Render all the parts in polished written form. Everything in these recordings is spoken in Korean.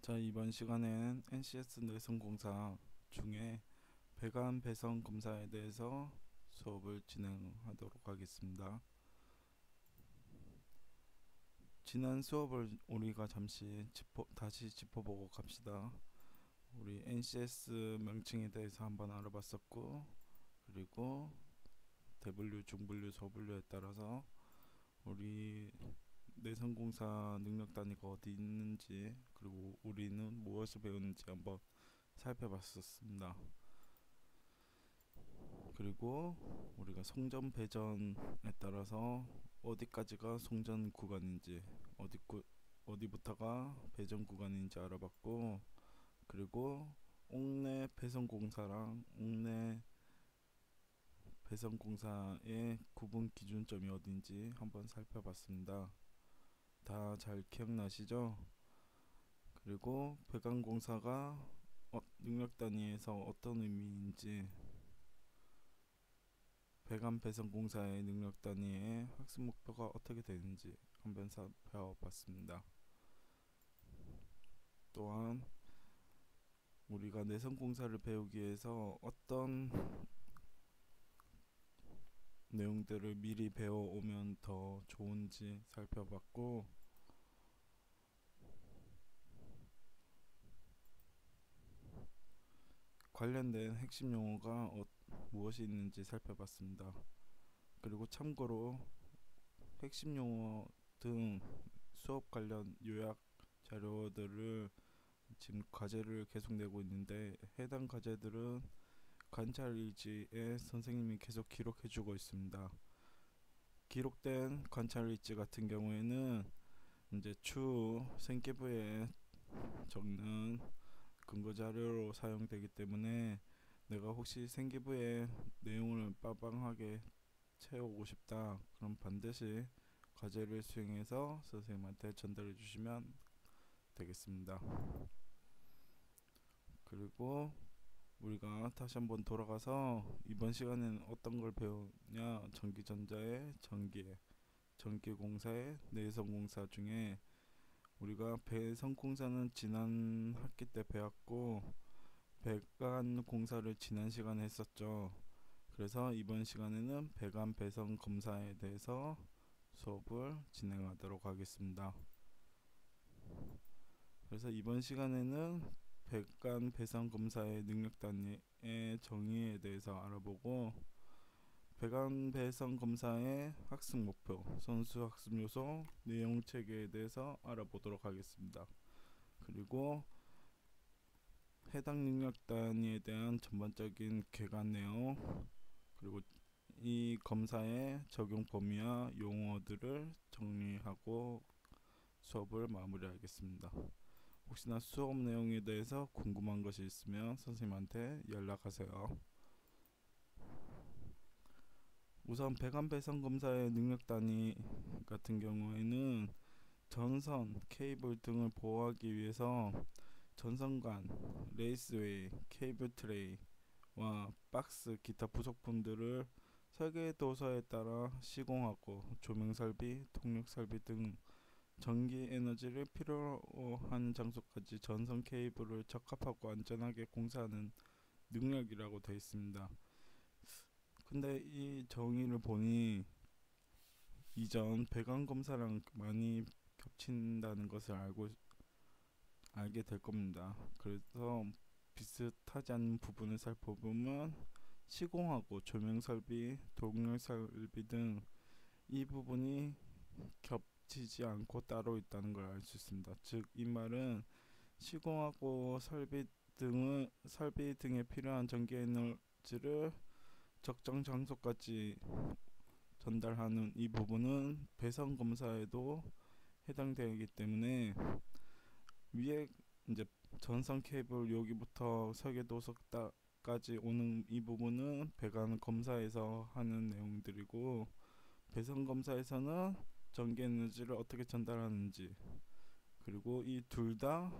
자, 이번 시간엔 NCS 내성공사 중에 배관 배선 검사에 대해서 수업을 진행하도록 하겠습니다. 지난 수업을 우리가 잠시 다시 짚어보고 갑시다. 우리 NCS 명칭에 대해서 한번 알아봤었고, 그리고 대분류, 중분류, 소분류에 따라서 우리 내성공사 능력 단위가 어디 있는지, 그리고 우리는 무엇을 배우는지 한번 살펴봤었습니다. 그리고 우리가 송전 배전에 따라서 어디까지가 송전 구간인지, 어디부터가 배전 구간인지 알아봤고, 그리고 옥내 배선공사랑 옥내 배선공사의 구분 기준점이 어딘지 한번 살펴봤습니다. 다 잘 기억나시죠? 그리고 배관공사가 능력 단위에서 어떤 의미인지, 배관 배선 공사의 능력 단위의 학습 목표가 어떻게 되는지 한번 살펴봤습니다. 또한 우리가 내선 공사를 배우기 위해서 어떤 내용들을 미리 배워오면 더 좋은지 살펴봤고, 관련된 핵심 용어가 무엇이 있는지 살펴봤습니다. 그리고 참고로 핵심 용어 등 수업 관련 요약 자료들을 지금 과제를 계속 내고 있는데, 해당 과제들은 관찰 일지에 선생님이 계속 기록해주고 있습니다. 기록된 관찰 일지 같은 경우에는 이제 추후 생기부에 적는 근거 자료로 사용되기 때문에, 내가 혹시 생기부에 내용을 빠방하게 채우고 싶다, 그럼 반드시 과제를 수행해서 선생님한테 전달해 주시면 되겠습니다. 그리고 우리가 다시 한번 돌아가서 이번 시간에는 어떤 걸 배우냐, 전기전자의 전기에, 전기공사의 내성공사 중에 우리가 배선공사는 지난 학기 때 배웠고, 배관공사를 지난 시간에 했었죠. 그래서 이번 시간에는 배관 배선 검사에 대해서 수업을 진행하도록 하겠습니다. 그래서 이번 시간에는 배관 배선 검사의 능력 단위의 정의에 대해서 알아보고, 배관 배선 검사의 학습 목표, 선수 학습 요소, 내용 체계에 대해서 알아보도록 하겠습니다. 그리고 해당 능력 단위에 대한 전반적인 개관 내용, 그리고 이 검사의 적용 범위와 용어들을 정리하고 수업을 마무리하겠습니다. 혹시나 수업 내용에 대해서 궁금한 것이 있으면 선생님한테 연락하세요. 우선 배관 배선 검사의 능력 단위 같은 경우에는 전선, 케이블 등을 보호하기 위해서 전선관, 레이스웨이, 케이블 트레이와 박스, 기타 부속품들을 설계 도서에 따라 시공하고, 조명 설비, 통력 설비 등 전기 에너지를 필요로 하는 장소까지 전선 케이블을 적합하고 안전하게 공사하는 능력이라고 되어 있습니다. 근데 이 정의를 보니 이전 배관 검사랑 많이 겹친다는 것을 알게 될 겁니다. 그래서 비슷하지 않은 부분을 살펴보면 시공하고 조명 설비, 동력 설비 등 이 부분이 겹치지 않고 따로 있다는 걸 알 수 있습니다. 즉, 이 말은 시공하고 설비 등에 필요한 전기 에너지를 적정 장소까지 전달하는 이 부분은 배선 검사에도 해당되기 때문에, 위에 이제 전선 케이블 여기부터 설계도서까지 오는 이 부분은 배관 검사에서 하는 내용들이고, 배선 검사에서는 전기 에너지를 어떻게 전달하는지, 그리고 이 둘 다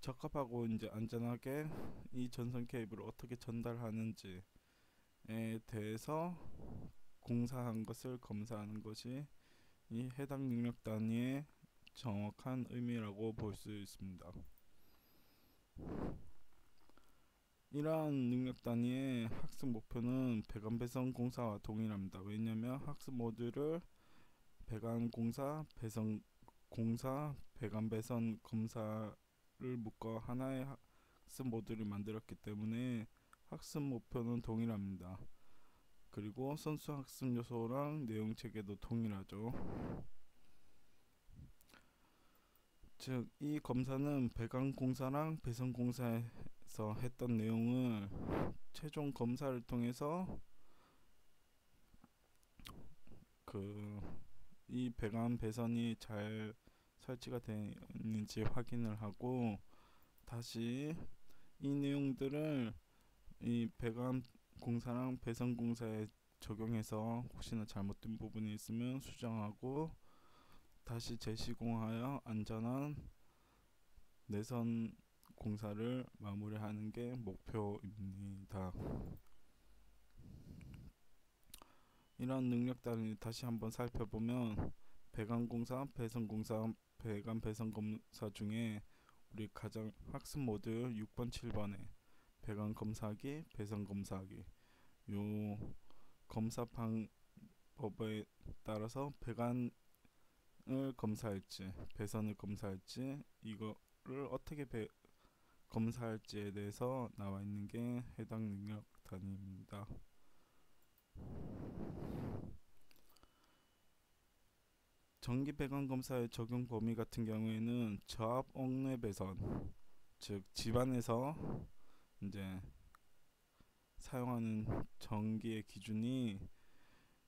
적합하고 이제 안전하게 이 전선 케이블을 어떻게 전달하는지에 대해서 공사한 것을 검사하는 것이 이 해당 능력 단위의 정확한 의미라고 볼 수 있습니다. 이러한 능력 단위의 학습 목표는 배관 배선 공사와 동일합니다. 왜냐하면 학습 모듈을 배관 공사, 배선 공사, 배관 배선 검사를 묶어 하나의 학습 모듈을 만들었기 때문에 학습 목표는 동일합니다. 그리고 선수 학습 요소랑 내용 체계도 동일하죠. 즉, 이 검사는 배관 공사랑 배선 공사에서 했던 내용을 최종 검사를 통해서 이 배관 배선이 잘 설치가 되어 있는지 확인을 하고 다시 이 내용들을 이 배관 공사랑 배선 공사에 적용해서 혹시나 잘못된 부분이 있으면 수정하고 다시 재시공하여 안전한 내선 공사를 마무리하는 게 목표입니다. 이런 능력들을 다시 한번 살펴보면 배관 공사, 배선 공사, 배관 배선 검사 중에 우리 가장 학습 모듈 6번, 7번에 배관 검사하기, 배선 검사하기 요 검사 방법에 따라서 배관을 검사할지 배선을 검사할지 이거를 어떻게 검사할지에 대해서 나와 있는 게 해당 능력 단위입니다. 전기 배관 검사의 적용 범위 같은 경우에는 저압 옥내 배선, 즉 집안에서 이제 사용하는 전기의 기준이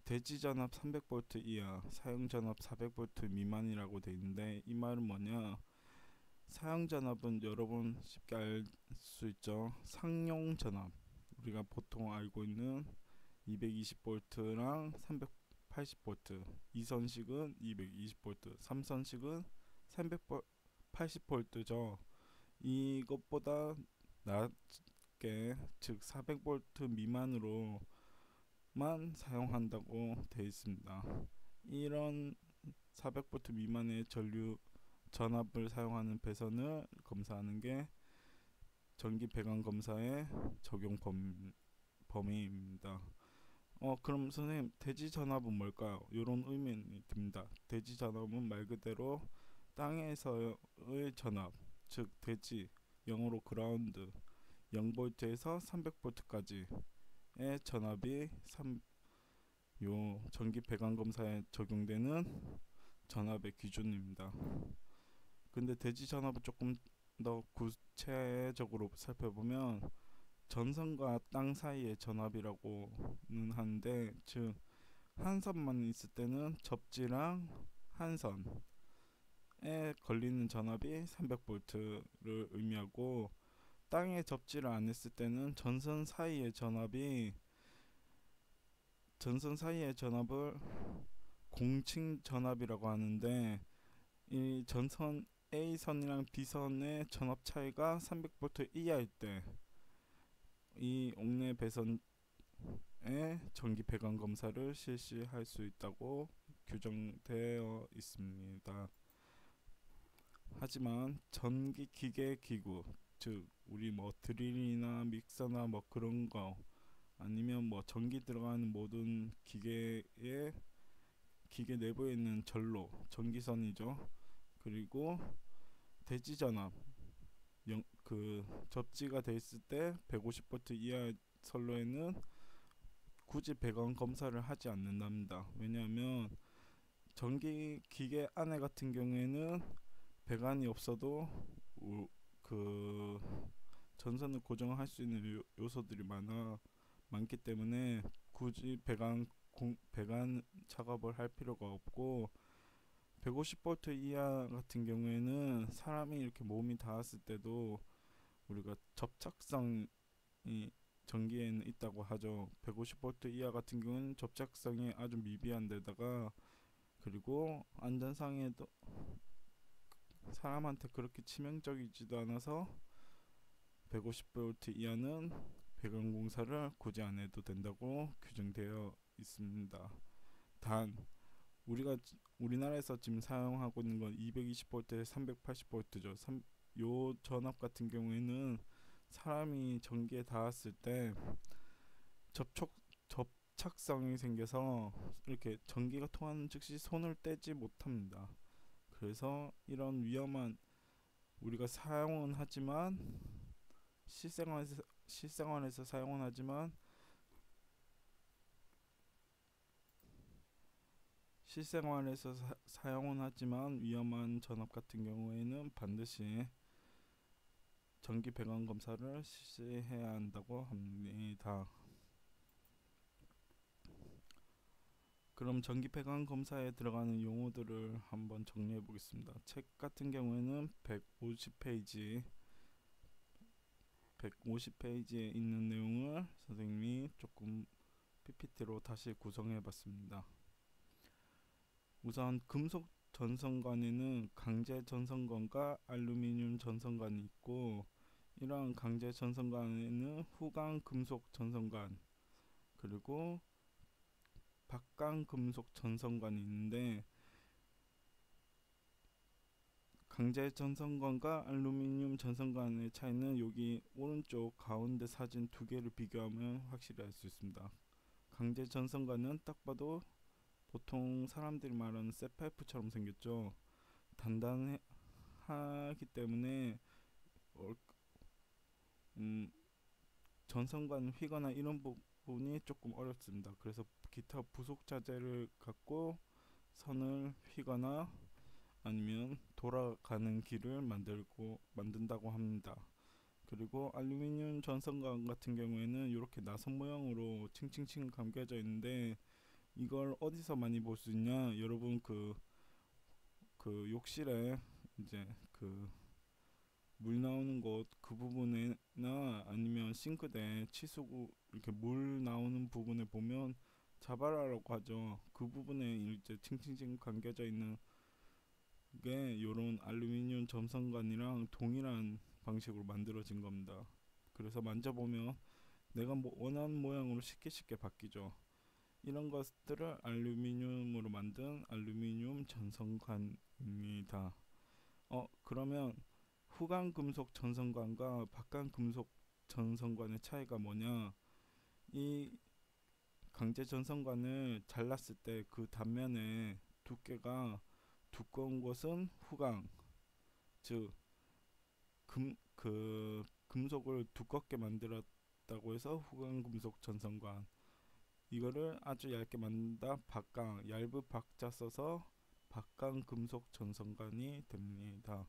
대지 전압 300V 이하, 사용 전압 400V 미만이라고 되어 있는데 이 말은 뭐냐? 사용 전압은 여러분 쉽게 알 수 있죠. 상용 전압, 우리가 보통 알고 있는 220V랑 380V, 2선식은 220V, 3선식은 380V죠. 이것보다 낮게, 즉 400V 미만으로만 사용한다고 되어 있습니다. 이런 400V 미만의 전압을 사용하는 배선을 검사하는 게 전기 배관 검사의 적용 범위입니다. 그럼 선생님, 대지 전압은 뭘까요? 이런 의문이 듭니다. 대지 전압은 말 그대로 땅에서의 전압, 즉 대지, 영어로 그라운드, 0V에서 300V까지의 전압이 요 전기 배관 검사에 적용되는 전압의 기준입니다. 근데 대지 전압을 조금 더 구체적으로 살펴보면 전선과 땅 사이의 전압이라고는 하는데, 즉 한선만 있을 때는 접지랑 한선에 걸리는 전압이 300V를 의미하고 땅에 접지를 안 했을 때는 전선 사이의 전압을 공칭 전압이라고 하는데, 이 전선 A선이랑 B선의 전압 차이가 300V 이하일 때 이 옥내 배선의 전기 배관 검사를 실시할 수 있다고 규정되어 있습니다. 하지만 전기 기계 기구, 즉 우리 뭐 드릴이나 믹서나 뭐 그런 거, 아니면 뭐 전기 들어가는 모든 기계 내부에 있는 전로, 전기선이죠. 그리고 대지 전압, 접지가 돼 있을 때 150V 이하 선로에는 굳이 배관 검사를 하지 않는답니다. 왜냐하면 전기 기계 안에 같은 경우에는 배관이 없어도 전선을 고정할 수 있는 요소들이 많기 때문에 굳이 배관 작업을 할 필요가 없고, 150V 이하 같은 경우에는 사람이 이렇게 몸이 닿았을 때도 우리가 접착성이 전기에는 있다고 하죠. 150V 이하 같은 경우는 접착성이 아주 미비한 데다가, 그리고 안전상에도 사람한테 그렇게 치명적이지도 않아서 150V 이하는 배관 공사를 굳이 안 해도 된다고 규정되어 있습니다. 단 우리나라에서 지금 사용하고 있는 건 220V에 380V죠. 요 전압 같은 경우에는 사람이 전기에 닿았을 때 접촉 접착성이 생겨서 이렇게 전기가 통하는 즉시 손을 떼지 못합니다. 그래서 이런 위험한 우리가 사용은 하지만 실생활에서 사용은 하지만 사용은 하지만 위험한 전압 같은 경우에는 반드시 정기 배관 검사를 실시해야 한다고 합니다. 그럼 정기 배관 검사에 들어가는 용어들을 한번 정리해 보겠습니다. 책 같은 경우에는 150페이지에 있는 내용을 선생님이 조금 PPT로 다시 구성해 봤습니다. 우선 금속 전선관에는 강제 전선관과 알루미늄 전선관이 있고, 이러한 강제 전선관에는 후강 금속 전선관 그리고 박강 금속 전선관이 있는데, 강제 전선관과 알루미늄 전선관의 차이는 여기 오른쪽 가운데 사진 두 개를 비교하면 확실히 알 수 있습니다. 강제 전선관은 딱 봐도 보통 사람들이 말하는 쇠파이프처럼 생겼죠. 단단하기 때문에 전선관 휘거나 이런 부분이 조금 어렵습니다. 그래서 기타 부속 자재를 갖고 선을 휘거나 아니면 돌아가는 길을 만든다고 합니다. 그리고 알루미늄 전선관 같은 경우에는 이렇게 나선 모양으로 칭칭칭 감겨져 있는데, 이걸 어디서 많이 볼 수 있냐? 여러분 그 욕실에 이제 그 물 나오는 곳 그 부분이나 아니면 싱크대 치수구 이렇게 물 나오는 부분에 보면 자바라라고 하죠. 그 부분에 이제 칭칭칭 감겨져 있는 게 요런 알루미늄 점선관이랑 동일한 방식으로 만들어진 겁니다. 그래서 만져보면 내가 원하는 모양으로 쉽게 바뀌죠. 이런 것들을 알루미늄으로 만든 알루미늄 전선관입니다. 그러면 후강 금속 전선관과 박강 금속 전선관의 차이가 뭐냐? 이 강제 전선관을 잘랐을 때 그 단면의 두께가 두꺼운 것은 후강, 즉 금속을 두껍게 만들었다고 해서 후강 금속 전선관. 이거를 아주 얇게 만든다 박강, 얇은 박자 써서 박강 금속 전선관이 됩니다.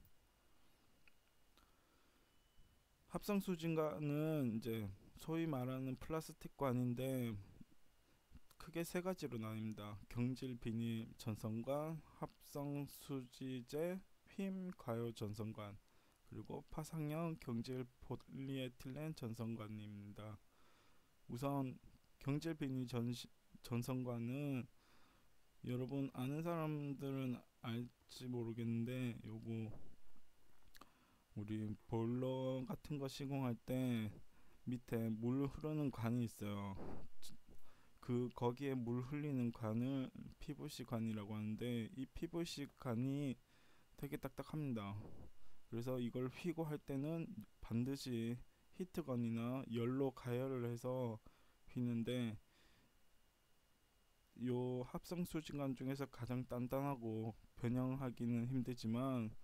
합성 수진관은 이제 소위 말하는 플라스틱관인데 크게 세 가지로 나뉩니다. 경질 비닐 전선관, 합성 수지제 휨 과요 전선관, 그리고 파상형 경질 폴리에틸렌 전선관입니다. 우선 경질 비닐 전선관은 여러분 아는 사람들은 알지 모르겠는데, 요거 우리 보일러 같은 거 시공할 때 밑에 물 흐르는 관이 있어요. 거기에 물 흘리는 관을 PVC 관이라고 하는데, 이 PVC 관이 되게 딱딱합니다. 그래서 이걸 휘고 할 때는 반드시 히트건이나 열로 가열을 해서 휘는데, 요 합성 수진관 중에서 가장 단단하고 변형하기는 힘들지만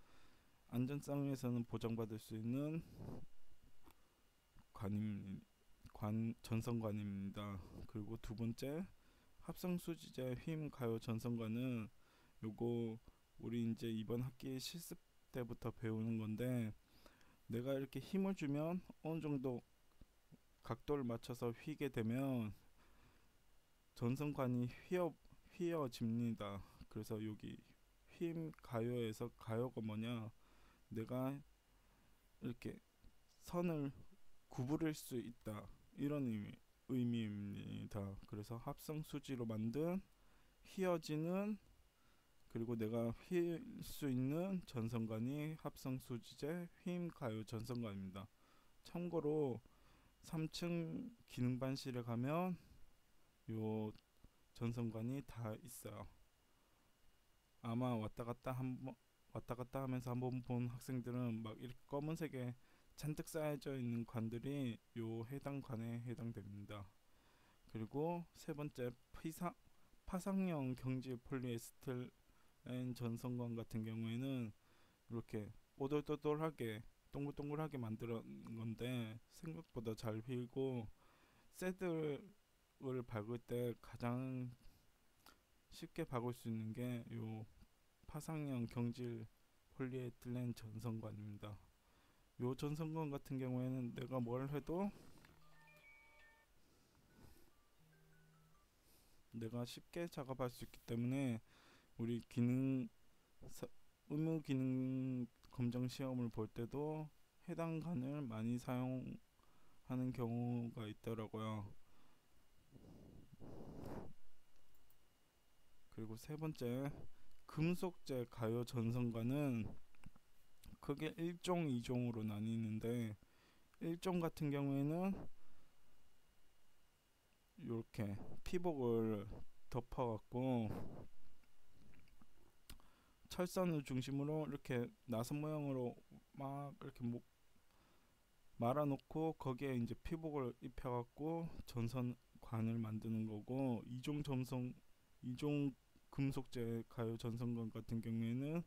안전성에서는 보장받을 수 있는 전선관입니다. 그리고 두 번째, 합성 수지제 휨 가요 전선관은 요거 우리 이제 이번 학기 실습 때부터 배우는 건데, 내가 이렇게 힘을 주면 어느 정도 각도를 맞춰서 휘게 되면 전선관이 휘어집니다. 그래서 여기 휨 가요에서 가요가 뭐냐? 내가 이렇게 선을 구부릴 수 있다, 이런 의미입니다. 그래서 합성 수지로 만든 휘어지는, 그리고 내가 휠 수 있는 전선관이 합성 수지제 휨 가요 전선관입니다. 참고로 3층 기능반실에 가면 요 전선관이 다 있어요. 아마 왔다 갔다 하면서 한번 본 학생들은 막 이렇게 검은색에 잔뜩 쌓여져 있는 관들이 요 해당 관에 해당됩니다. 그리고 세 번째 파상형 경질 폴리에스틸렌 전선관 같은 경우에는 이렇게 오돌토돌하게 동글동글하게 만드는 건데 생각보다 잘 휘고 새들을 박을 때 가장 쉽게 박을 수 있는 게 요 파상형 경질 폴리에틸렌 전선관입니다. 요 전선관 같은 경우에는 내가 뭘 해도 내가 쉽게 작업할 수 있기 때문에 우리 의무 기능 검정 시험을 볼 때도 해당 관을 많이 사용하는 경우가 있더라고요. 그리고 세 번째, 금속재 가요 전선관은 크게 1종, 2종으로 나뉘는데 1종 같은 경우에는 이렇게 피복을 덮어갖고 철선을 중심으로 이렇게 나선 모양으로 막 이렇게 말아놓고 거기에 이제 피복을 입혀갖고 전선관을 만드는 거고, 이종 금속재 가요 전선관 같은 경우에는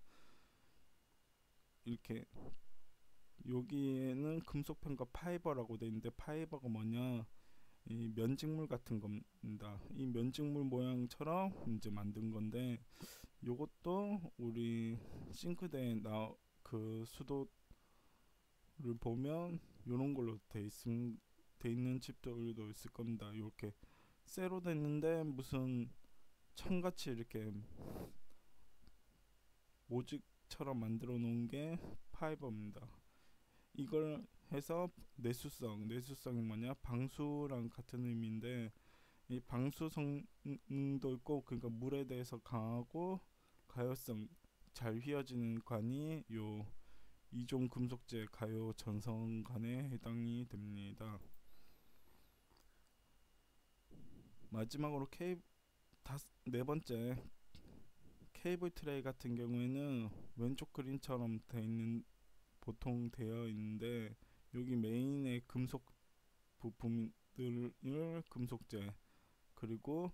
이렇게 여기에는 금속펜과 파이버라고 되어 있는데, 파이버가 뭐냐, 이 면직물 같은 겁니다. 이 면직물 모양처럼 이제 만든 건데, 요것도 우리 싱크대에 그 수도를 보면 요런 걸로 돼 있는 집들도 있을 겁니다. 이렇게 쇠로 됐는데 무슨 천같이 이렇게 모직처럼 만들어 놓은 게 파이버입니다. 이걸 해서 내수성이 뭐냐, 방수랑 같은 의미인데, 이 방수성도 있고, 그러니까 물에 대해서 강하고 가열성 잘 휘어지는 관이 요 이종 금속재 가요 전선관에 해당이 됩니다. 마지막으로 네 번째, 케이블 트레이 같은 경우에는 왼쪽 그림처럼 보통 되어 있는데, 여기 메인의 금속 부품들을 금속재, 그리고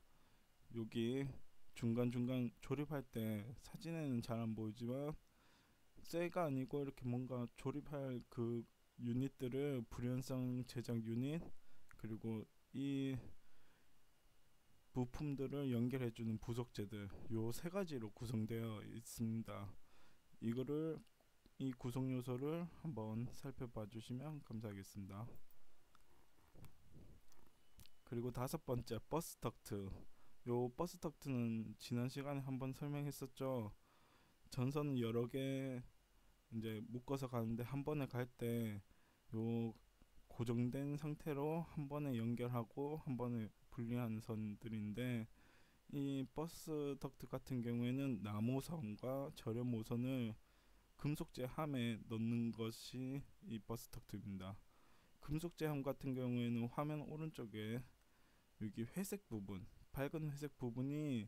여기 중간중간 조립할 때 사진에는 잘 안 보이지만 쇠가 아니고 이렇게 뭔가 조립할 그 유닛들을 불연성 제작 유닛, 그리고 이 부품들을 연결해주는 부속재들, 요 세 가지로 구성되어 있습니다. 이 구성 요소를 한번 살펴봐 주시면 감사하겠습니다. 그리고 다섯 번째, 버스 덕트. 요 버스 덕트는 지난 시간에 한번 설명했었죠. 전선은 여러 개 이제 묶어서 가는데, 한 번에 갈 때 요 고정된 상태로 한 번에 연결하고 한 번에 분리하는 선들인데, 이 버스 덕트 같은 경우에는 나무선과 절연모선을 금속재 함에 넣는 것이 이 버스 덕트입니다. 금속재 함 같은 경우에는 화면 오른쪽에 여기 밝은 회색 부분이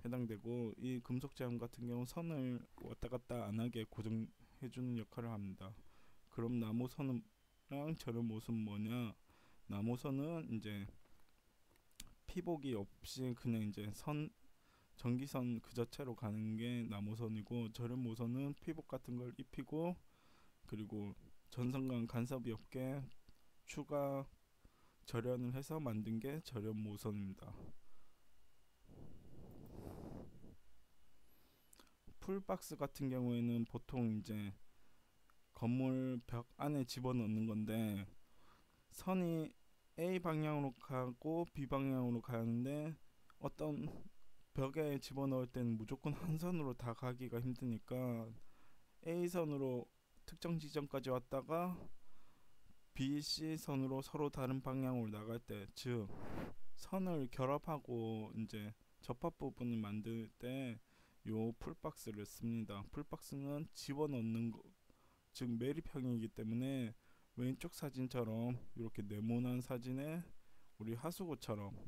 해당되고, 이 금속재 함 같은 경우 선을 왔다 갔다 안 하게 고정해주는 역할을 합니다. 그럼 나무선이랑 절연모선 뭐냐? 나무선은 이제 피복이 없이 그냥 이제 전기선 그 자체로 가는 게 나무선이고, 절연모선은 피복 같은 걸 입히고, 그리고 전선간 간섭이 없게 추가 절연을 해서 만든 게 절연모선입니다. 풀박스 같은 경우에는 보통 이제 건물 벽 안에 집어넣는 건데, 선이 A 방향으로 가고 B 방향으로 가는데, 어떤 벽에 집어넣을 때는 무조건 한 선으로 다 가기가 힘드니까 A선으로 특정 지점까지 왔다가 B, C 선으로 서로 다른 방향으로 나갈 때, 즉 선을 결합하고 이제 접합 부분을 만들 때 요 풀박스를 씁니다. 풀박스는 집어넣는 거, 즉 매립형이기 때문에 왼쪽 사진처럼 이렇게 네모난 사진에 우리 하수구처럼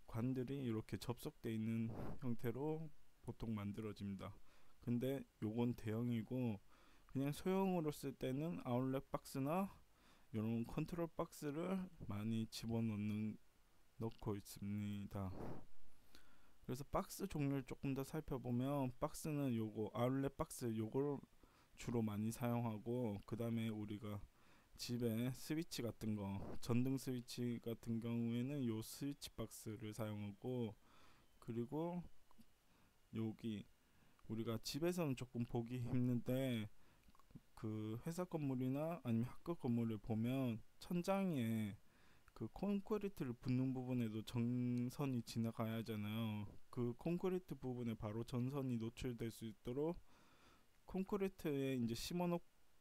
관들이 이렇게 접속되어 있는 형태로 보통 만들어집니다. 근데 요건 대형이고, 그냥 소형으로 쓸 때는 아웃렛 박스나 이런 컨트롤 박스를 많이 집어넣는 넣고 있습니다. 그래서 박스 종류를 조금 더 살펴보면, 박스는 요거 아웃렛 박스 요걸 주로 많이 사용하고, 그 다음에 우리가 집에 스위치 같은 거, 전등 스위치 같은 경우에는 요 스위치 박스를 사용하고, 그리고 여기 우리가 집에서는 조금 보기 힘든데, 그 회사 건물이나 아니면 학교 건물을 보면 천장에 그 콘크리트를 붓는 부분에도 전선이 지나가야 하잖아요. 그 콘크리트 부분에 바로 전선이 노출될 수 있도록 콘크리트에 이제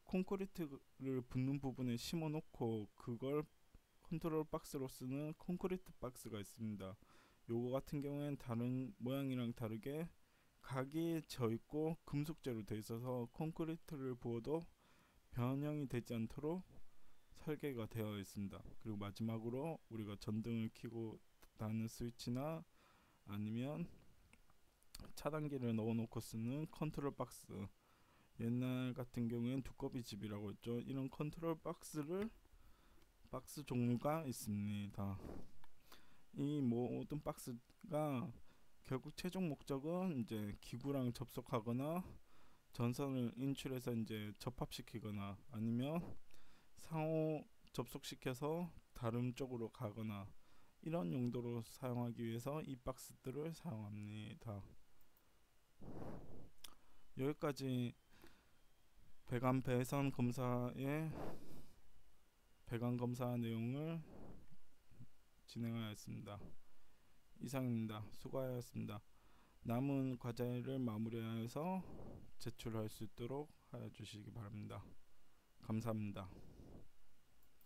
콘크리트를 붓는 부분에 심어 놓고, 그걸 컨트롤 박스로 쓰는 콘크리트 박스가 있습니다. 요거 같은 경우에는 다른 모양이랑 다르게 각이 져 있고 금속재로 되어 있어서 콘크리트를 부어도 변형이 되지 않도록 설계가 되어 있습니다. 그리고 마지막으로 우리가 전등을 켜고 다는 스위치나 아니면 차단기를 넣어 놓고 쓰는 컨트롤 박스, 옛날 같은 경우엔 두꺼비 집이라고 했죠. 이런 컨트롤 박스 종류가 있습니다. 이 모든 박스가 결국 최종 목적은 이제 기구랑 접속하거나 전선을 인출해서 이제 접합시키거나, 아니면 상호 접속시켜서 다른 쪽으로 가거나, 이런 용도로 사용하기 위해서 이 박스들을 사용합니다. 여기까지 배관 배선 검사의 배관 검사 내용을 진행하였습니다. 이상입니다. 수고하셨습니다. 남은 과제를 마무리하여서 제출할 수 있도록 하여 주시기 바랍니다. 감사합니다.